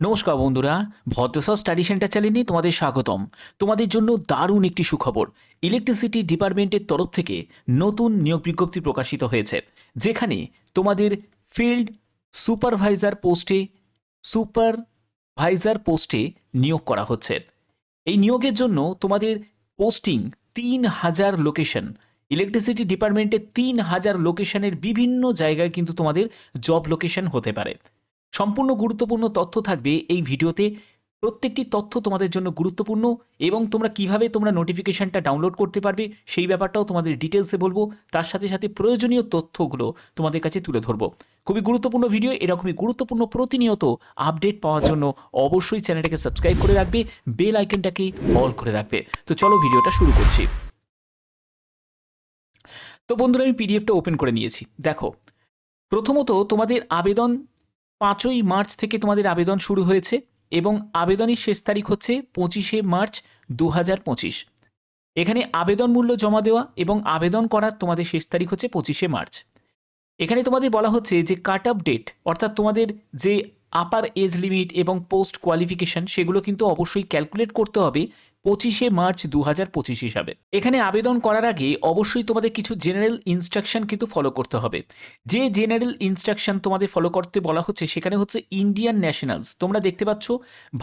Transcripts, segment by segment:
নমস্কার বন্ধুরা, ভদ্রসর study centre চ্যানেলে তোমাদের স্বাগতম। তোমাদের জন্য দারুণ একটি সুখবর। ইলেকট্রিসিটি ডিপার্টমেন্টের তরফ থেকে নতুন নিয়োগ বিজ্ঞপ্তি প্রকাশিত হয়েছে, যেখানে তোমাদের ফিল্ড সুপারভাইজার পোস্টে নিয়োগ করা হচ্ছে। এই নিয়োগের জন্য তোমাদের পোস্টিং ৩,০০০ লোকেশন, ইলেকট্রিসিটি ডিপার্টমেন্টের ৩,০০০ লোকেশনের বিভিন্ন জায়গায় কিন্তু তোমাদের জব লোকেশন হতে পারে। সম্পূর্ণ গুরুত্বপূর্ণ তথ্য থাকবে এই ভিডিওতে। প্রত্যেকটি তথ্য তোমাদের জন্য গুরুত্বপূর্ণ এবং তোমরা নোটিফিকেশনটা ডাউনলোড করতে পারবে সেই ব্যাপারটাও তোমাদের ডিটেলসে বলবো। তার সাথে সাথে প্রয়োজনীয় তথ্যগুলো তোমাদের কাছে তুলে ধরবো। খুবই গুরুত্বপূর্ণ ভিডিও। এরকমই গুরুত্বপূর্ণ প্রতিনিয়ত আপডেট পাওয়ার জন্য অবশ্যই চ্যানেলটাকে সাবস্ক্রাইব করে রাখবে, বেল আইকনটাকে অল করে রাখবে। তো চলো ভিডিওটা শুরু করছি। তো বন্ধুরা, আমি পিডিএফটা ওপেন করে নিয়েছি। দেখো, প্রথমত তোমাদের আবেদন ৫ই মার্চ থেকে তোমাদের আবেদন শুরু হয়েছে এবং আবেদনের শেষ তারিখ হচ্ছে ২৫শে মার্চ ২০২৫। এখানে আবেদন মূল্য জমা দেওয়া এবং আবেদন করার তোমাদের শেষ তারিখ হচ্ছে ২৫শে মার্চ। এখানে তোমাদের বলা হচ্ছে যে কাট অফ ডেট, অর্থাৎ তোমাদের যে আপার এজ লিমিট এবং পোস্ট কোয়ালিফিকেশন সেগুলো কিন্তু অবশ্যই ক্যালকুলেট করতে হবে ২৫শে মার্চ ২০২৫ হিসাবে। এখানে আবেদন করার আগে অবশ্যই তোমাদের কিছু জেনারেল ইনস্ট্রাকশন কিন্তু ফলো করতে হবে। যে জেনারেল ইনস্ট্রাকশন তোমাদের ফলো করতে বলা হচ্ছে সেখানে হচ্ছে ইন্ডিয়ান ন্যাশনালস, তোমরা দেখতে পাচ্ছ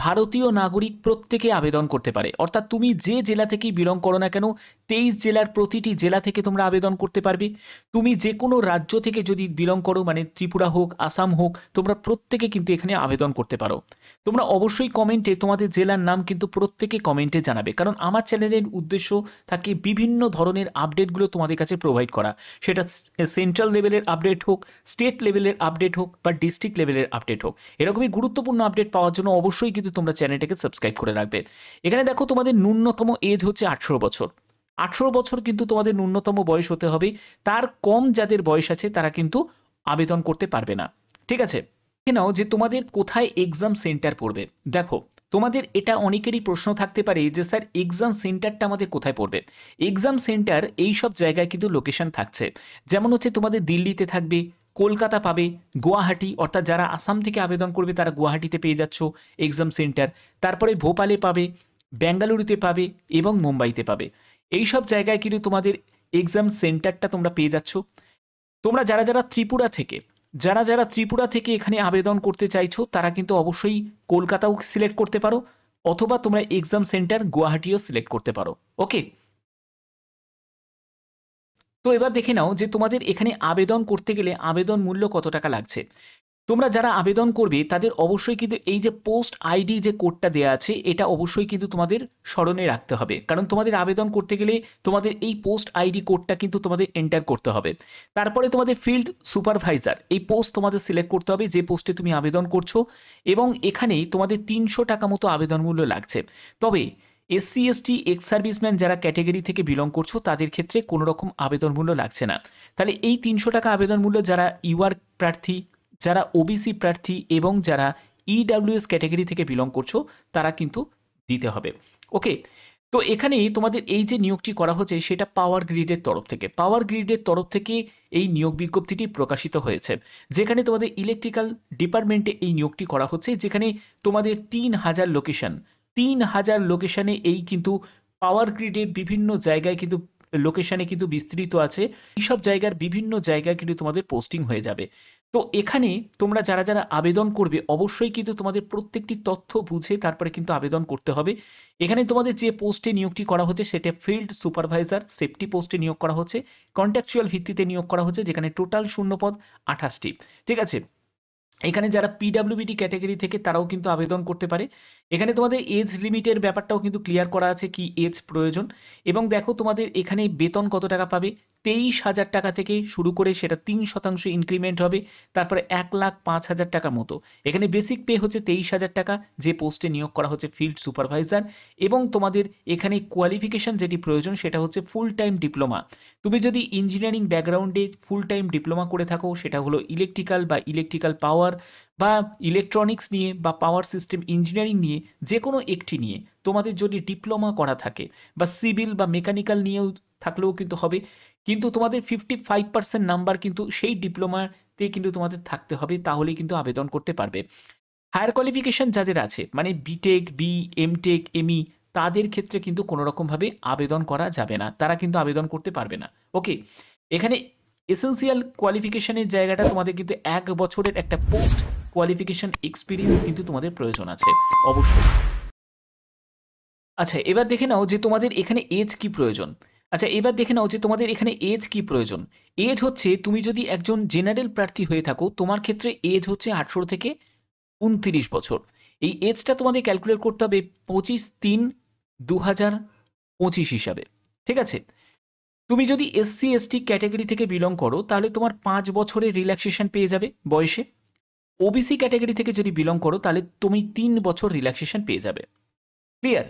ভারতীয় নাগরিক প্রত্যেকে আবেদন করতে পারে। অর্থাৎ তুমি যে জেলা থেকেই বিলং করো না কেন, ২৩ জেলার প্রতিটি জেলা থেকে তোমরা আবেদন করতে পারবে। তুমি যে কোনো রাজ্য থেকে যদি বিলং করো, মানে ত্রিপুরা হোক, আসাম হোক, তোমরা প্রত্যেকে কিন্তু এখানে আবেদন করতে পারো। তোমরা অবশ্যই কমেন্টে তোমাদের জেলার নাম কিন্তু প্রত্যেকে কমেন্টে জানাবে, কারণ আমার চ্যানেলের উদ্দেশ্য থাকে বিভিন্ন ধরনের আপডেটগুলো তোমাদের কাছে প্রোভাইড করা। সেটা সেন্ট্রাল লেভেলের আপডেট হোক, স্টেট লেভেলের আপডেট হোক বা ডিস্ট্রিক্ট লেভেলের আপডেট হোক, এরকমই গুরুত্বপূর্ণ আপডেট পাওয়ার জন্য অবশ্যই কিন্তু তোমরা চ্যানেলটাকে সাবস্ক্রাইব করে রাখবে। এখানে দেখো, তোমাদের ন্যূনতম এজ হচ্ছে ১৮ বছর। ১৮ বছর কিন্তু তোমাদের ন্যূনতম বয়স হতে হবে। তার কম যাদের বয়স আছে তারা কিন্তু আবেদন করতে পারবে না। ঠিক আছে? দেখে নাও যে তোমাদের কোথায় এক্সাম সেন্টার পড়বে। দেখো, তোমাদের এটা অনেকেরই প্রশ্ন থাকতে পারে যে স্যার এক্সাম সেন্টারটা আমাদের কোথায় পড়বে। এক্সাম সেন্টার এই সব জায়গায় কিন্তু লোকেশন থাকছে। যেমন হচ্ছে তোমাদের দিল্লিতে থাকবে, কলকাতা পাবে, গুয়াহাটি, অর্থাৎ যারা আসাম থেকে আবেদন করবে তারা গুয়াহাটিতে পেয়ে যাচ্ছ এক্সাম সেন্টার। তারপরে ভোপালে পাবে, বেঙ্গালুরুতে পাবে এবং মুম্বাইতে পাবে। এই সব জায়গায় কিন্তু তোমাদের এক্সাম সেন্টারটা তোমরা পেয়ে যাচ্ছ। তোমরা যারা ত্রিপুরা থেকে এখানে আবেদন করতে চাইছো তারা কিন্তু অবশ্যই কলকাতাও সিলেক্ট করতে পারো, অথবা তোমরা এক্সাম সেন্টার গুয়াহাটিও সিলেক্ট করতে পারো। ওকে, তো এবার দেখে নাও যে তোমাদের এখানে আবেদন করতে গেলে আবেদন মূল্য কত টাকা লাগছে। তোমরা যারা আবেদন করবে তাদের অবশ্যই কিন্তু এই যে পোস্ট আইডি যে কোডটা দেওয়া আছে এটা অবশ্যই কিন্তু তোমাদের স্মরণে রাখতে হবে, কারণ তোমাদের আবেদন করতে গেলে তোমাদের এই পোস্ট আইডি কোডটা কিন্তু তোমাদের এন্টার করতে হবে। তারপরে তোমাদের ফিল্ড সুপারভাইজার এই পোস্ট তোমাদের সিলেক্ট করতে হবে যে পোস্টে তুমি আবেদন করছো, এবং এখানেই তোমাদের ৩০০ টাকা মতো আবেদন মূল্য লাগছে। তবে এসসি এসটি এক্স সার্ভিসম্যান যারা ক্যাটেগরি থেকে বিলং করছো তাদের ক্ষেত্রে কোনো রকম আবেদন মূল্য লাগছে না। তাহলে এই ৩০০ টাকা আবেদন মূল্য যারা ইউআর প্রার্থী, যারা ওবিসি প্রার্থী এবং যারা ইডাব্লিউএস ক্যাটাগরি থেকে বিলং করছো তারা কিন্তু দিতে হবে। ওকে, তো এখানেই তোমাদের এই যে নিয়োগটি করা হচ্ছে সেটা পাওয়ার গ্রিডের তরফ থেকে এই নিয়োগ বিজ্ঞপ্তিটি প্রকাশিত হয়েছে, যেখানে তোমাদের ইলেকট্রিক্যাল ডিপার্টমেন্টে এই নিয়োগটি করা হচ্ছে, যেখানে তোমাদের ৩,০০০ লোকেশনে এই কিন্তু পাওয়ার গ্রিডের বিভিন্ন জায়গায় কিন্তু লোকেশনে কিন্তু বিস্তৃত আছে। এইসব জায়গার বিভিন্ন জায়গায় কিন্তু তোমাদের পোস্টিং হয়ে যাবে। তো এখানে তোমরা যারা আবেদন করবে অবশ্যই কিন্তু তোমাদের প্রত্যেকটি তথ্য বুঝে তারপরে কিন্তু আবেদন করতে হবে। এখানে তোমাদের যে পোস্টে নিয়োগটি করা হচ্ছে সেটা ফিল্ড সুপারভাইজার সেফটি পোস্টে নিয়োগ করা হচ্ছে, কন্ট্রাকচুয়াল ভিত্তিতে নিয়োগ করা হচ্ছে, যেখানে টোটাল শূন্যপদ ২৮টি। ঠিক আছে? এখানে যারা পিডাব্লিউবিটি ক্যাটাগরি থেকে তারাও কিন্তু আবেদন করতে পারে। এখানে তোমাদের এজ লিমিটের ব্যাপারটাও কিন্তু ক্লিয়ার করা আছে, কি এজ প্রয়োজন। এবং দেখো তোমাদের এখানে বেতন কত টাকা পাবে, ২৩,০০০ টাকা থেকে শুরু করে সেটা ৩% ইনক্রিমেন্ট হবে, তারপরে ১,০৫,০০০ টাকার মতো। এখানে বেসিক পে হচ্ছে ২৩,০০০ টাকা যে পোস্টে নিয়োগ করা হচ্ছে ফিল্ড সুপারভাইজার। এবং তোমাদের এখানে কোয়ালিফিকেশন যেটি প্রয়োজন সেটা হচ্ছে ফুল টাইম ডিপ্লোমা। তুমি যদি ইঞ্জিনিয়ারিং ব্যাকগ্রাউন্ডে ফুল টাইম ডিপ্লোমা করে থাকো, সেটা হলো ইলেকট্রিক্যাল বা ইলেকট্রিক্যাল পাওয়ার বা ইলেকট্রনিক্স নিয়ে বা পাওয়ার সিস্টেম ইঞ্জিনিয়ারিং নিয়ে, যে কোনো একটি নিয়ে তোমাদের যদি ডিপ্লোমা করা থাকে, বা সিভিল বা মেকানিক্যাল নিয়েও থাকলেও কিন্তু হবে, কিন্তু তোমাদের 55% নাম্বার কিন্তু সেই ডিপ্লোমাতে কিন্তু তোমাদের থাকতে হবে, তাহলেই কিন্তু আবেদন করতে পারবে। হায়ার কোয়ালিফিকেশন যাদের আছে মানে বিটেক, এমটেক, এমই, তাদের ক্ষেত্রে কিন্তু কোনো রকমভাবে আবেদন করা যাবে না, তারা কিন্তু আবেদন করতে পারবে না। ওকে, এখানে এসেন্সিয়াল কোয়ালিফিকেশনের জায়গাটা তোমাদের কিন্তু 1 বছরের একটা পোস্ট কোয়ালিফিকেশন এক্সপিরিয়েন্স কিন্তু তোমাদের প্রয়োজন আছে অবশ্যই। আচ্ছা, এবার দেখে নাও যে তোমাদের এখানে এজ কি প্রয়োজন। আচ্ছা, এবার দেখে নাও যে তোমাদের এখানে এজ কি প্রয়োজন। এজ হচ্ছে, তুমি যদি একজন জেনারেল প্রার্থী হয়ে থাকো, তোমার ক্ষেত্রে এজ হচ্ছে 18 থেকে 29 বছর। এই এজটা তোমাদের ক্যালকুলেট করতে হবে 25/3/2025 হিসাবে। ঠিক আছে? তুমি যদি এসসি এসটি ক্যাটাগরি থেকে বিলং করো, তাহলে তোমার 5 বছরের রিল্যাক্সেশন পেয়ে যাবে বয়সে। ওবিসি ক্যাটাগরি থেকে যদি বিলং করো, তাহলে তুমি 3 বছর রিল্যাক্সেশন পেয়ে যাবে। ক্লিয়ার?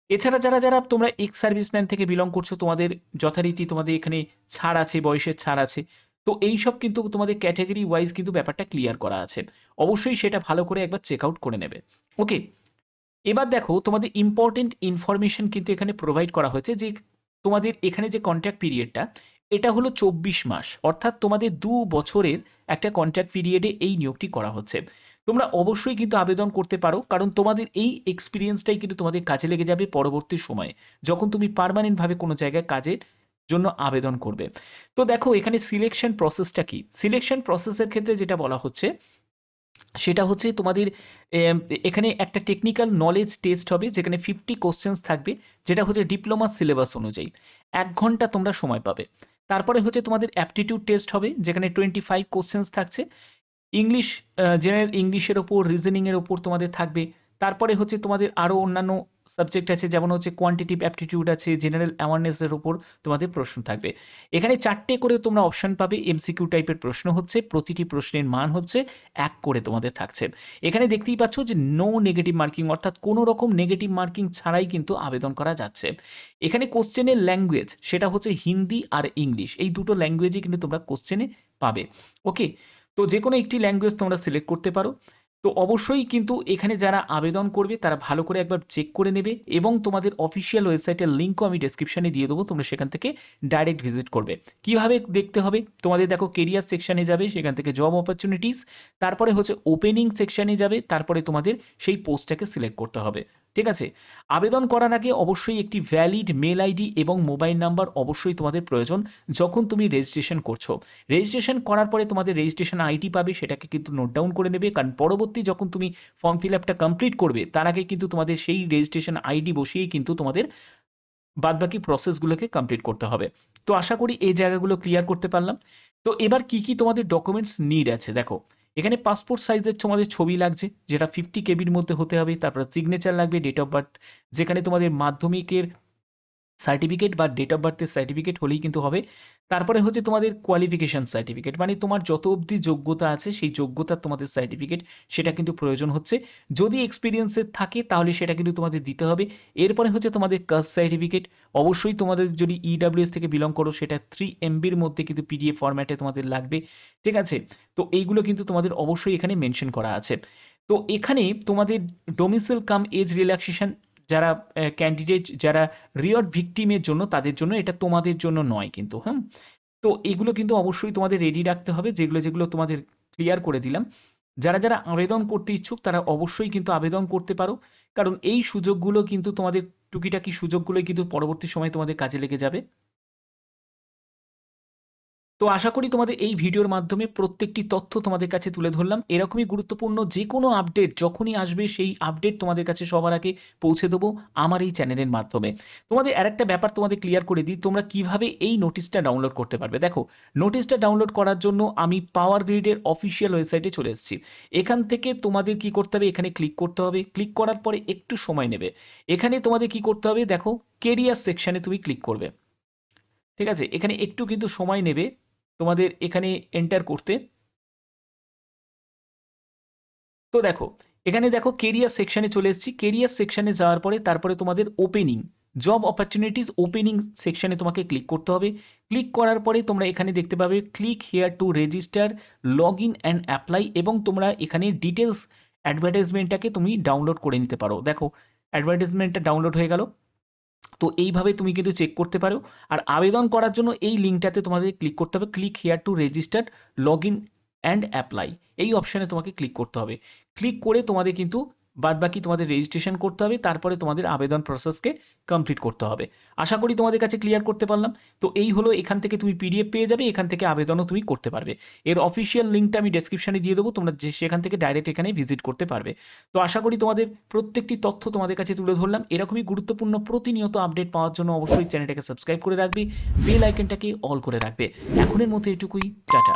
এছাড়া যারা যারা তোমরা এক্স সার্ভিসম্যান থেকে বিলং করছো, তোমাদের যথারীতি তোমাদের এখানে ছাড় আছে, বয়সের ছাড় আছে। তো এইসব কিন্তু তোমাদের ক্যাটাগরি ওয়াইজ কিন্তু ব্যাপারটা ক্লিয়ার করা আছে। অবশ্যই সেটা ভালো করে একবার চেক আউট করে নেবে। ওকে, এবার দেখো তোমাদের ইম্পর্টেন্ট ইনফরমেশন কিন্তু এখানে প্রোভাইড করা হয়েছে যে তোমাদের এখানে যে কন্ট্রাক্ট পিরিয়ডটা, এটা হলো 24 মাস, অর্থাৎ তোমাদের 2 বছরের একটা কন্ট্রাক্ট পিরিয়ডে এই নিয়োগটি করা হচ্ছে। তোমরা অবশ্যই কিন্তু আবেদন করতে পারো, কারণ তোমাদের এই এক্সপিরিয়েন্সটাই কিন্তু তোমাদের কাজে লেগে যাবে পরবর্তী সময়ে, যখন তুমি পার্মানেন্টভাবে কোনো জায়গায় কাজের জন্য আবেদন করবে। তো দেখো এখানে সিলেকশন প্রসেসটা কি। সিলেকশন প্রসেসের ক্ষেত্রে যেটা বলা হচ্ছে সেটা হচ্ছে তোমাদের এখানে একটা টেকনিক্যাল নলেজ টেস্ট হবে, যেখানে 50 কোশ্চেন্স থাকবে, যেটা হচ্ছে ডিপ্লোমা সিলেবাস অনুযায়ী। 1 ঘন্টা তোমরা সময় পাবে। তারপরে হচ্ছে তোমাদের অ্যাপটিটিউড টেস্ট হবে, যেখানে 25 কোশ্চেন্স থাকছে। ইংলিশ, জেনারেল ইংলিশের ওপর, রিজনিংয়ের ওপর তোমাদের থাকবে। তারপরে হচ্ছে তোমাদের আরও অন্যান্য সাবজেক্ট আছে, যেমন হচ্ছে কোয়ান্টিটিভ অ্যাপটিটিউড আছে, জেনারেল অ্যাওয়ারনেসের ওপর তোমাদের প্রশ্ন থাকবে। এখানে 4টে করে তোমরা অপশন পাবে। এমসিকিউ টাইপের প্রশ্ন হচ্ছে, প্রতিটি প্রশ্নের মান হচ্ছে 1 করে তোমাদের থাকছে। এখানে দেখতেই পাচ্ছ যে নো নেগেটিভ মার্কিং, অর্থাৎ কোনো রকম নেগেটিভ মার্কিং ছাড়াই কিন্তু আবেদন করা যাচ্ছে। এখানে কোশ্চেনের ল্যাঙ্গুয়েজ সেটা হচ্ছে হিন্দি আর ইংলিশ, এই দুটো ল্যাঙ্গুয়েজই কিন্তু তোমরা কোশ্চেনে পাবে। ওকে, তো যে কোনো একটি ল্যাঙ্গুয়েজ তোমরা সিলেক্ট করতে পারো। তো অবশ্যই কিন্তু এখানে যারা আবেদন করবে তারা ভালো করে একবার চেক করে নেবে, এবং তোমাদের অফিসিয়াল ওয়েবসাইটের লিঙ্কও আমি ডেসক্রিপশানে দিয়ে দেবো, তোমরা সেখান থেকে ডাইরেক্ট ভিজিট করবে। কিভাবে দেখতে হবে, তোমাদের দেখো কেরিয়ার সেকশানে যাবে, সেখান থেকে জব অপরচুনিটিস, তারপরে হচ্ছে ওপেনিং সেকশানে যাবে, তারপরে তোমাদের সেই পোস্টটাকে সিলেক্ট করতে হবে। ঠিক আছে? আবেদন করার আগে অবশ্যই একটি ভ্যালিড মেল আইডি এবং মোবাইল নাম্বার অবশ্যই তোমাদের প্রয়োজন যখন তুমি রেজিস্ট্রেশন করছো। রেজিস্ট্রেশন করার পরে তোমাদের রেজিস্ট্রেশন আইডি পাবে, সেটাকে কিন্তু নোট ডাউন করে নেবে, কারণ পরবর্তী যখন তুমি ফর্ম ফিল আপটা কমপ্লিট করবে, তার আগে কিন্তু তোমাদের সেই রেজিস্ট্রেশন আইডি বসিয়েই কিন্তু তোমাদের বাদবাকি প্রসেসগুলোকে কমপ্লিট করতে হবে। তো আশা করি এই জায়গাগুলো ক্লিয়ার করতে পারলাম। তো এবার কি কি তোমাদের ডকুমেন্টস নিড আছে দেখো। এখানে পাসপোর্ট সাইজের তোমাদের ছবি লাগছে, যেটা 50 কেবির মধ্যে হতে হবে। তারপর সিগনেচার লাগবে, ডেট অফ বার্থ, যেখানে তোমাদের মাধ্যমিকের সার্টিফিকেট বা ডেট অফ বার্থের সার্টিফিকেট হলেই কিন্তু হবে। তারপরে হচ্ছে তোমাদের কোয়ালিফিকেশান সার্টিফিকেট, মানে তোমার যত অবধি যোগ্যতা আছে সেই যোগ্যতার তোমাদের সার্টিফিকেট, সেটা কিন্তু প্রয়োজন হচ্ছে। যদি এক্সপিরিয়েন্সের থাকে তাহলে সেটা কিন্তু তোমাদের দিতে হবে। এরপরে হচ্ছে তোমাদের কাস্ট সার্টিফিকেট, অবশ্যই তোমাদের যদি ইডাব্লিউএস থেকে বিলং করো, সেটা 3 MBর মধ্যে কিন্তু পিডিএফ ফরম্যাটে তোমাদের লাগবে। ঠিক আছে? তো এইগুলো কিন্তু তোমাদের অবশ্যই এখানে মেনশন করা আছে। তো এখানে তোমাদের ডোমিসাইল কাম এজ রিল্যাক্সেশন, যারা ক্যান্ডিডেট যারা রিওর ভিকটিমের জন্য, তাদের জন্য, এটা তোমাদের জন্য নয় কিন্তু। হ্যাঁ, তো এগুলো কিন্তু অবশ্যই তোমাদের রেডি রাখতে হবে, যেগুলো যেগুলো তোমাদের ক্লিয়ার করে দিলাম। যারা যারা আবেদন করতে ইচ্ছুক তারা অবশ্যই কিন্তু আবেদন করতে পারো, কারণ এই সুযোগগুলো কিন্তু তোমাদের, টুকিটাকি সুযোগগুলোই কিন্তু পরবর্তী সময়ে তোমাদের কাজে লেগে যাবে। তো আশা করি তোমাদের এই ভিডিওর মাধ্যমে প্রত্যেকটি তথ্য তোমাদের কাছে তুলে ধরলাম। এরকমই গুরুত্বপূর্ণ যে কোনো আপডেট যখনই আসবে, সেই আপডেট তোমাদের কাছে সবার আগে পৌঁছে দেবো আমার এই চ্যানেলের মাধ্যমে। তোমাদের আরেকটা ব্যাপার তোমাদের ক্লিয়ার করে দিই, তোমরা কিভাবে এই নোটিশটা ডাউনলোড করতে পারবে। দেখো, নোটিশটা ডাউনলোড করার জন্য আমি পাওয়ার গ্রিডের অফিসিয়াল ওয়েবসাইটে চলে এসেছি। এখান থেকে তোমাদের কি করতে হবে, এখানে ক্লিক করতে হবে। ক্লিক করার পরে একটু সময় নেবে। এখানে তোমাদের কি করতে হবে, দেখো কেরিয়ার সেকশানে তুমি ক্লিক করবে। ঠিক আছে? এখানে একটু কিন্তু সময় নেবে তোমাদের এখানে এন্টার করতে। তো দেখো, এখানে দেখো কেরিয়ার সেকশানে চলে এসেছি। কেরিয়ার সেকশানে যাওয়ার পরে তারপরে তোমাদের ওপেনিং, জব অপরচুনিটিস ওপেনিং সেকশানে তোমাকে ক্লিক করতে হবে। ক্লিক করার পরে তোমরা এখানে দেখতে পাবে click here to register, log in and apply, এবং তোমরা এখানে ডিটেলস অ্যাডভার্টাইজমেন্টটাকে তুমি ডাউনলোড করে নিতে পারো। দেখো অ্যাডভার্টাইজমেন্টটা ডাউনলোড হয়ে গেল। তো এইভাবে তুমি কিন্তু চেক করতে পারো। আর আবেদন করার জন্য এই লিঙ্কটাতে তোমাদের ক্লিক করতে হবে, click here to register, log in and apply এই অপশানে তোমাকে ক্লিক করতে হবে। ক্লিক করে তোমাদের কিন্তু বাদবাকি তোমাদের রেজিস্ট্রেশন করতে হবে, তারপরে তোমাদের আবেদন প্রসেসকে কমপ্লিট করতে হবে। আশা করি তোমাদের কাছে ক্লিয়ার করতে পারলাম। তো এই হলো, এখান থেকে তুমি পিডিএফ পেয়ে যাবে, এখান থেকে আবেদনও তুমি করতে পারবে। এর অফিসিয়াল লিঙ্কটা আমি ডেসক্রিপশানে দিয়ে দেবো, তোমরা সেখান থেকে ডাইরেক্ট এখানে ভিজিট করতে পারবে। তো আশা করি তোমাদের প্রত্যেকটি তথ্য তোমাদের কাছে তুলে ধরলাম। এরকমই গুরুত্বপূর্ণ প্রতিনিয়ত আপডেট পাওয়ার জন্য অবশ্যই চ্যানেলটাকে সাবস্ক্রাইব করে রাখবে, বেল আইকনটাকে অল করে রাখবে। এখনের মতো এটুকুই, টাটা।